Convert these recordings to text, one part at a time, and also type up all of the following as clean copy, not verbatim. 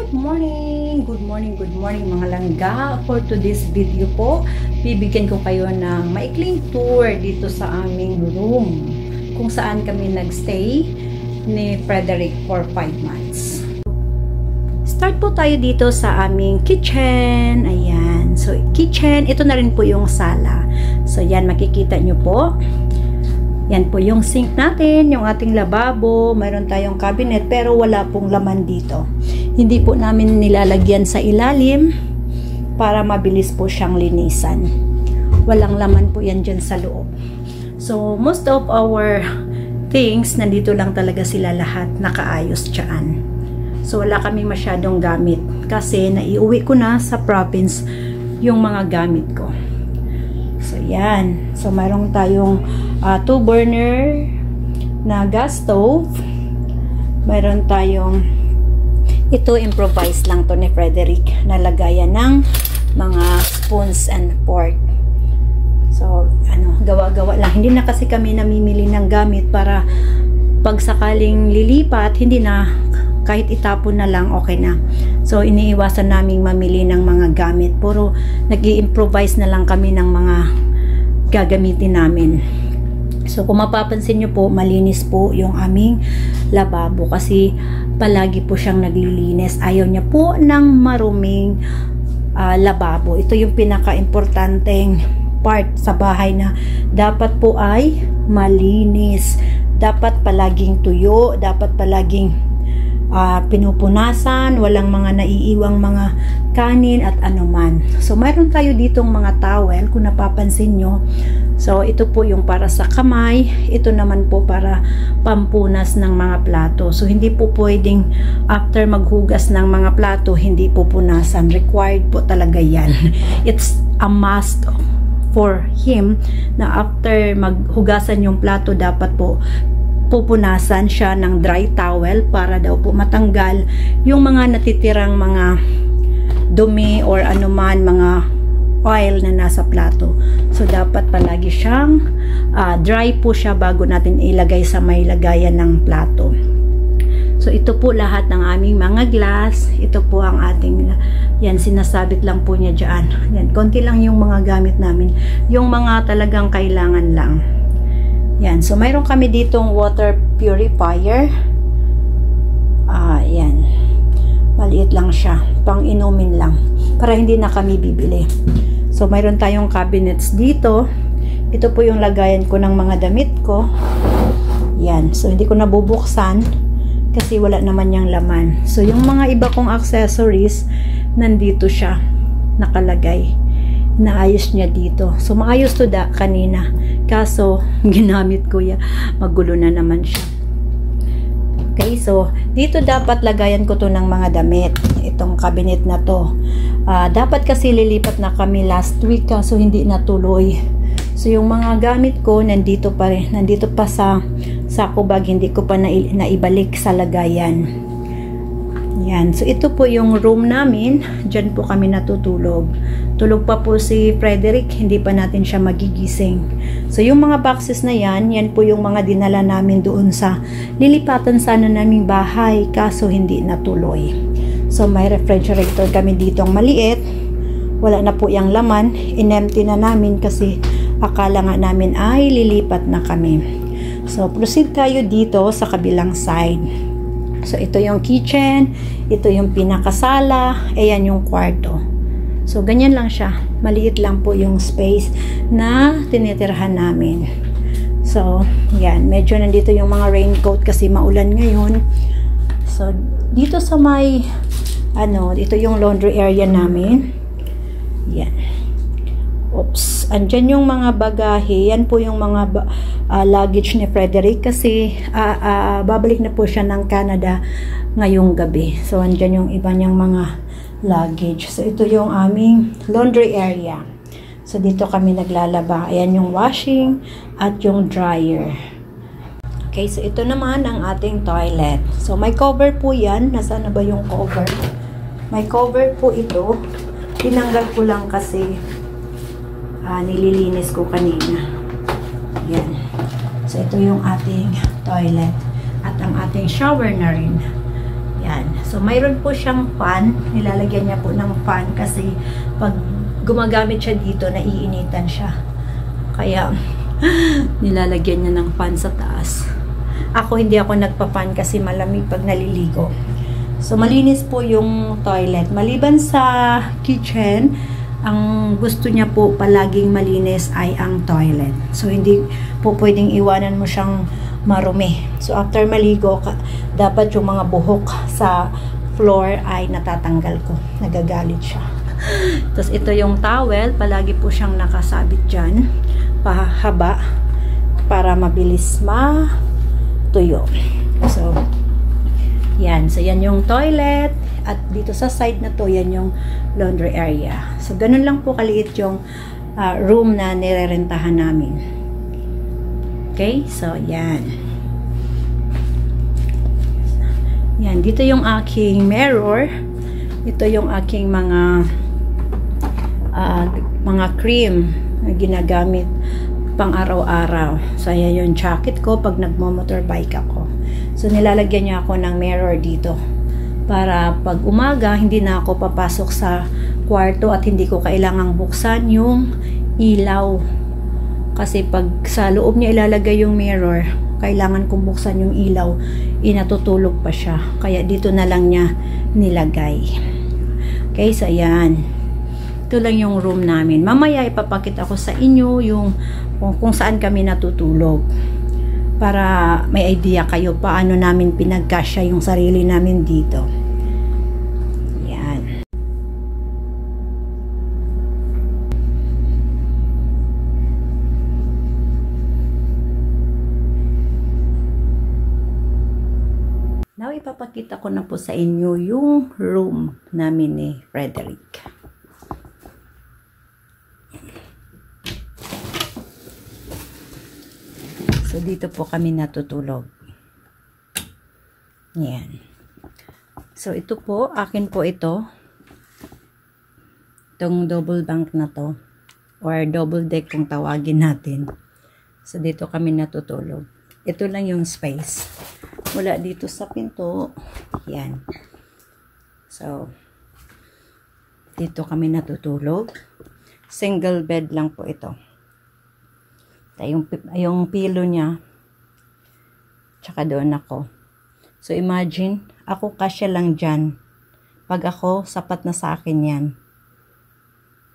Good morning! Good morning, good morning mga langga. For today's video po, bibigyan ko kayo ng maikling tour dito sa aming room kung saan kami nagstay ni Frederick for 5 months. Start po tayo dito sa aming kitchen. Ayan. So, kitchen. Ito na rin po yung sala. So, yan. Makikita nyo po. Yan po yung sink natin, yung ating lababo, mayroon tayong cabinet pero wala pong laman dito. Hindi po namin nilalagyan sa ilalim para mabilis po siyang linisan. Walang laman po yan dyan sa loob. So, most of our things, nandito lang talaga sila lahat nakaayos dyan. So, wala kami masyadong gamit kasi naiuwi ko na sa province yung mga gamit ko. So, yan. So, mayroon tayong 2-burner na gas stove. Mayroon tayong, ito improvise lang to ni Frederick, na lagayan ng mga spoons and fork. So, gawa-gawa lang. Hindi na kasi kami namimili ng gamit para pag sakaling lilipat, hindi na, kahit itapon na lang, okay na. So, iniiwasan naming mamili ng mga gamit. Puro nag-i-improvise na lang kami ng mga gagamitin namin. So, kung mapapansin nyo po, malinis po yung aming lababo kasi palagi po siyang naglilinis. Ayaw niya po ng maruming lababo. Ito yung pinaka-importanteng part sa bahay na dapat po ay malinis. Dapat palaging tuyo, dapat palaging pinupunasan, walang mga naiiwang mga kanin at anuman. So, mayroon tayo ditong mga towel kung napapansin nyo. So, ito po yung para sa kamay. Ito naman po para pampunas ng mga plato. So, hindi po pwedeng after maghugas ng mga plato, hindi po punasan. Required po talaga yan. It's a must for him na after maghugasan yung plato, dapat po pupunasan siya ng dry towel para daw po matanggal yung mga natitirang mga dumi or anuman mga oil na nasa plato. So, dapat palagi siyang dry po siya bago natin ilagay sa may lagayan ng plato. So, ito po lahat ng aming mga glass. Ito po ang ating, yan, sinasabit lang po niya dyan. Yan, konti lang yung mga gamit namin. Yung mga talagang kailangan lang. Yan, so mayroon kami ditong water purifier. Yan. Maliit lang siya. Pang inumin lang. Para hindi na kami bibili. So, mayroon tayong cabinets dito. Ito po yung lagayan ko ng mga damit ko. Yan. So, hindi ko nabubuksan kasi wala naman yung laman. So, yung mga iba kong accessories, nandito siya nakalagay. Naayos niya dito. So, maayos to kanina. Kaso, ginamit ko ya. Magulo na naman siya. Okay, so, dito dapat lagayan ko to ng mga damit. Itong cabinet na to. Dapat kasi lilipat na kami last week, so hindi natuloy. So, yung mga gamit ko, nandito pa rin. Nandito pa sa sako bag. Hindi ko pa naibalik sa lagayan. Yan. So, ito po yung room namin. Diyan po kami natutulog. Tulog pa po si Frederick. Hindi pa natin siya magigising. So, yung mga boxes na yan, yan po yung mga dinala namin doon sa lilipatan sana naming bahay. Kaso, hindi natuloy. So, may refrigerator kami ditong maliit. Wala na po yung laman. In-empty na namin kasi akala nga namin ay lilipat na kami. So, proceed tayo dito sa kabilang side. So, ito yung kitchen, ito yung pinakasala, ayan yung kwarto. So, ganyan lang siya. Maliit lang po yung space na tinitirhan namin. So, yan. Medyo nandito yung mga raincoat kasi maulan ngayon. So, dito sa may, ito yung laundry area namin. Yan. Oops. Andyan yung mga bagahe. Yan po yung mga luggage ni Frederick kasi babalik na po siya ng Canada ngayong gabi. So, andyan yung iba niyang mga luggage. So, ito yung aming laundry area. So, dito kami naglalaba. Ayan yung washing at yung dryer. Okay, so ito naman ang ating toilet. So, may cover po yan. Nasaan na ba yung cover? May cover po ito. Tinanggal ko lang kasi nililinis ko kanina. Yan. So, ito yung ating toilet. At ang ating shower na rin. Yan. So, mayroon po siyang fan. Nilalagyan niya po ng fan kasi pag gumagamit siya dito, naiinitan siya. Kaya, nilalagyan niya ng fan sa taas. Ako, hindi ako nagpa-fan kasi malamig pag naliligo. So, malinis po yung toilet. Maliban sa kitchen, ang gusto niya po palaging malinis ay ang toilet. So, hindi po pwedeng iwanan mo siyang marumi. So, after maligo, dapat yung mga buhok sa floor ay natatanggal ko. Nagagalit siya. Tapos, ito yung towel. Palagi po siyang nakasabit dyan. Pahaba para mabilis matuyo. So, yan. So, yan yung toilet. At dito sa side na to, yan yung laundry area. So, ganun lang po kaliit yung room na nirerentahan namin. Okay? So, yan. Yan. Dito yung aking mirror. Ito yung aking mga cream na ginagamit pang araw-araw. So, yan yung jacket ko pag nagmo-motorbike ako. So, nilalagyan niya ako ng mirror dito. Para pag umaga, hindi na ako papasok sa kwarto at hindi ko kailangang buksan yung ilaw. Kasi pag sa loob niya ilalagay yung mirror, kailangan kong buksan yung ilaw, inatutulog pa siya. Kaya dito na lang niya nilagay. Okay, so ayan. Ito lang yung room namin. Mamaya ipapakita ko sa inyo yung kung saan kami natutulog. Para may idea kayo paano namin pinagkasya yung sarili namin dito. Yan. Now, ipapakita ko na po sa inyo yung room namin ni Frederick. So, dito po kami natutulog. Yan. So, ito po, akin po ito. Itong double bunk na to. Or double deck kung tawagin natin. So, dito kami natutulog. Ito lang yung space. Mula dito sa pinto. Yan. So, dito kami natutulog. Single bed lang po ito. Yung pillow niya, tsaka doon ako. So, imagine, ako kasya lang dyan. Pag ako, sapat na sa akin yan.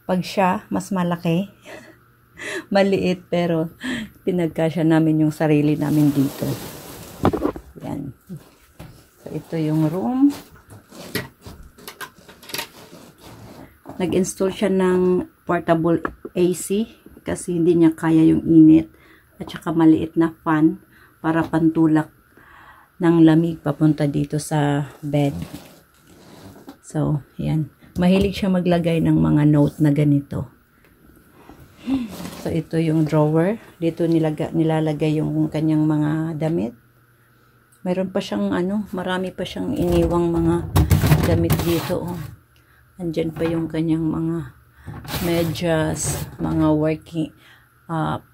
Pag siya, mas malaki. Maliit, pero pinagkasya namin yung sarili namin dito. Yan. So, ito yung room. Nag-install siya ng portable AC. Kasi hindi niya kaya yung init at saka maliit na fan para pantulak ng lamig papunta dito sa bed. So, yan. Mahilig siya maglagay ng mga note na ganito. So, ito yung drawer. Dito nilalagay yung kanyang mga damit. Mayroon pa siyang marami pa siyang iniwang mga damit dito. Oh. Andyan pa yung kanyang mga medyas, mga working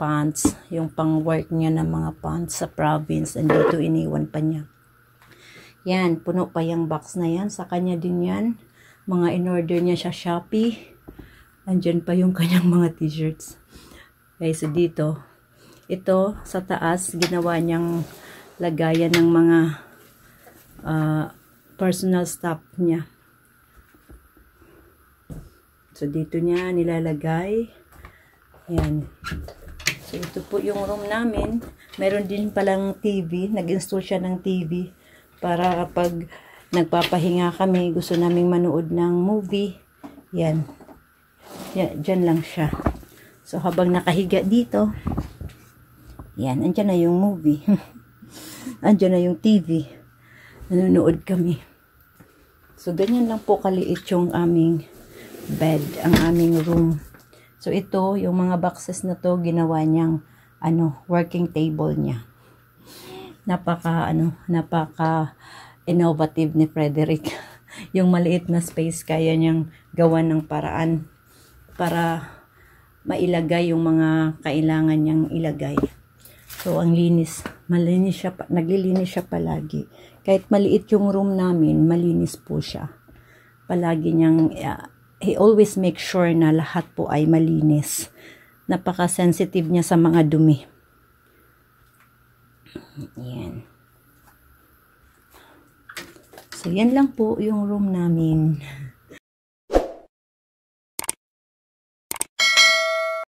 pants, yung pang-work niya ng mga pants sa province, andito iniwan pa niya. Yan, puno pa yung box na yan, sa kanya din yan. Mga in-order niya sa Shopee. Andyan pa yung kanyang mga t-shirts. Okay, so dito, ito sa taas, ginawa niyang lagayan ng mga personal stuff niya. So, dito niya nilalagay. Ayan. So, ito po yung room namin. Meron din palang TV. Nag-install siya ng TV. Para kapag nagpapahinga kami, gusto naming manood ng movie. Yan. Yan, dyan lang siya. So, habang nakahiga dito, yan, andyan na yung movie. Andyan na yung TV. Nanonood kami. So, ganyan lang po kaliit yung aming bed, ang aming room. So, ito, yung mga boxes na to, ginawa niyang, working table niya. Napaka innovative ni Frederick. Yung maliit na space, kaya niyang gawa ng paraan para mailagay yung mga kailangan niyang ilagay. So, ang linis. Malinis siya, naglilinis siya palagi. Kahit maliit yung room namin, malinis po siya. Palagi niyang, he always make sure na lahat po ay malinis. Napaka-sensitive niya sa mga dumi. Yan. So, yan lang po yung room namin.